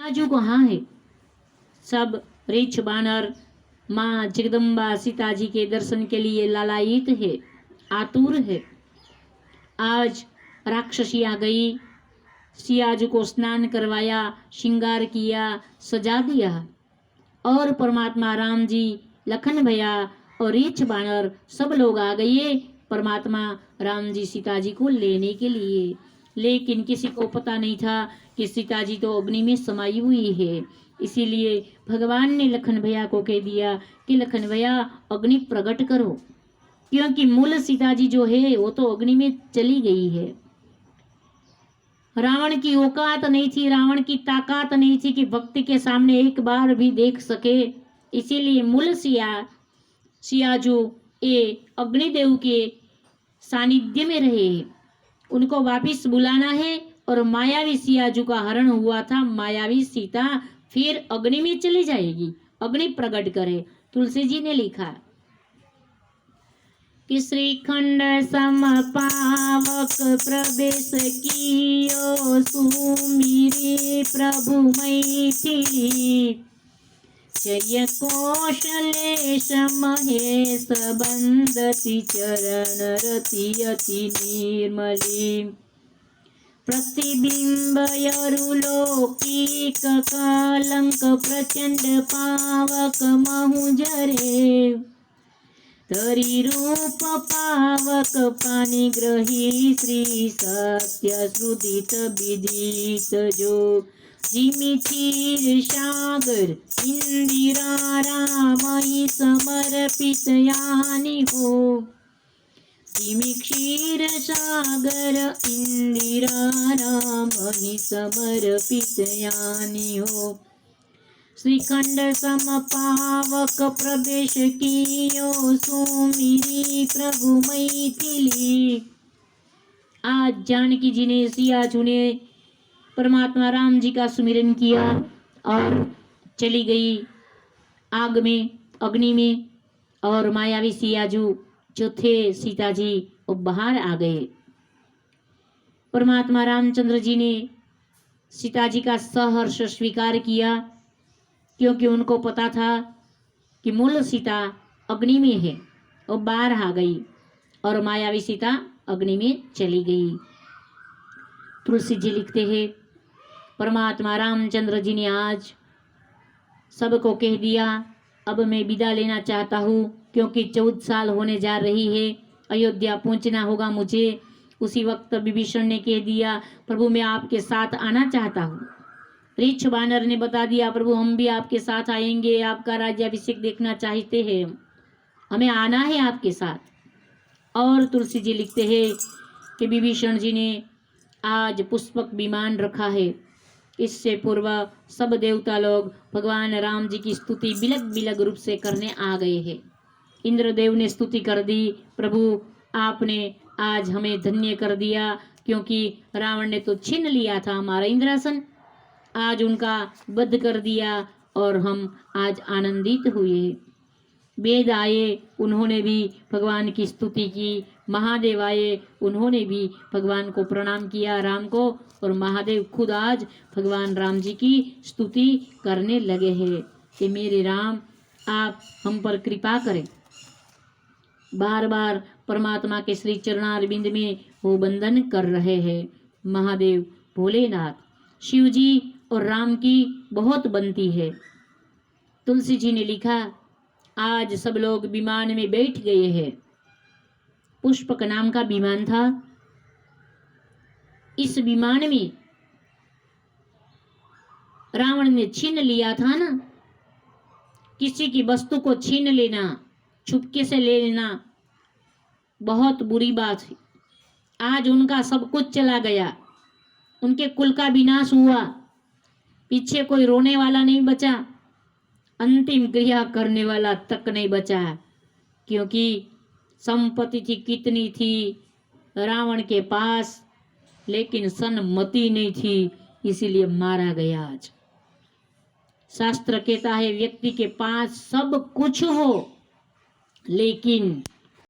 राजू कहाँ है? सब रीछ बानर माँ जगदम्बा सीता जी के दर्शन के लिए लालायित है, आतुर है। आज राक्षसी आ गई, सियाजू को स्नान करवाया, श्रृंगार किया, सजा दिया और परमात्मा राम जी, लखन भैया और रीछ बानर सब लोग आ गए परमात्मा राम जी सीता जी को लेने के लिए। लेकिन किसी को पता नहीं था कि सीता जी तो अग्नि में समाई हुई है। इसीलिए भगवान ने लखन भैया को कह दिया कि लखन भैया अग्नि प्रकट करो, क्योंकि मूल सीता जी जो है वो तो अग्नि में चली गई है। रावण की औकात नहीं थी, रावण की ताकत नहीं थी कि भक्ति के सामने एक बार भी देख सके। इसीलिए मूल सियाजू ये अग्निदेव के सानिध्य में रहे, उनको वापिस बुलाना है। और मायावी सियाजू का हरण हुआ था, मायावी सीता फिर अग्नि में चली जाएगी, अग्नि प्रकट करे। तुलसी जी ने लिखा कि श्रीखंड सम पावक प्रवेश कियो सुमिरे प्रभु मैथिली जय कौशलेश महेश बंदति चरण रति अति निर्मली प्रतिबिंब यरुलौकिक कलंक प्रचंड पावक महुजरे तरी रूप पावक पानी ग्रही श्री सत्य श्रुदित विदित जो जिमि क्षीर सागर इंदिरा रामई समर्पित यानी हो जिमि क्षीर सागर इंदिरा रामई समर्पित यानी हो श्रीखंड सम पावक प्रवेश कियो सुमिरी प्रभु मैथिली। आज जानकी जी ने सियाजू ने परमात्मा राम जी का सुमिरन किया और चली गई आग में, अग्नि में, और मायावी सियाजू जो थे सीता जी वो बाहर आ गए। परमात्मा रामचंद्र जी ने सीता जी का सहर्ष स्वीकार किया, क्योंकि उनको पता था कि मूल सीता अग्नि में है। वो बाहर आ गई और मायावी सीता अग्नि में चली गई। तुलसी जी लिखते हैं परमात्मा रामचंद्र जी ने आज सबको कह दिया अब मैं विदा लेना चाहता हूँ, क्योंकि 14 साल होने जा रही है, अयोध्या पहुंचना होगा मुझे। उसी वक्त विभीषण ने कह दिया प्रभु मैं आपके साथ आना चाहता हूँ। रीछ बानर ने बता दिया प्रभु हम भी आपके साथ आएंगे, आपका राज्याभिषेक देखना चाहते हैं, हमें आना है आपके साथ। और तुलसी जी लिखते हैं कि विभीषण जी ने आज पुष्पक विमान रखा है। इससे पूर्व सब देवता लोग भगवान राम जी की स्तुति बिलग बिलग रूप से करने आ गए हैं। इंद्रदेव ने स्तुति कर दी प्रभु आपने आज हमें धन्य कर दिया, क्योंकि रावण ने तो छीन लिया था हमारा इंद्रासन, आज उनका वध कर दिया और हम आज आनंदित हुए। वेद आए उन्होंने भी भगवान की स्तुति की, महादेव आए उन्होंने भी भगवान को प्रणाम किया राम को, और महादेव खुद आज भगवान राम जी की स्तुति करने लगे हैं कि मेरे राम आप हम पर कृपा करें। बार बार परमात्मा के श्री चरणारविंद में वो वंदन कर रहे हैं। महादेव भोलेनाथ शिव जी और राम की बहुत बनती है। तुलसी जी ने लिखा आज सब लोग विमान में बैठ गए हैं। पुष्पक नाम का विमान था। इस विमान में रावण ने छीन लिया था ना, किसी की वस्तु को छीन लेना, छुपके से ले लेना बहुत बुरी बात है। आज उनका सब कुछ चला गया, उनके कुल का विनाश हुआ, पीछे कोई रोने वाला नहीं बचा, अंतिम क्रिया करने वाला तक नहीं बचा, क्योंकि संपत्ति थी कितनी थी रावण के पास, लेकिन सन्मति नहीं थी, इसीलिए मारा गया। आज शास्त्र कहता है व्यक्ति के पास सब कुछ हो लेकिन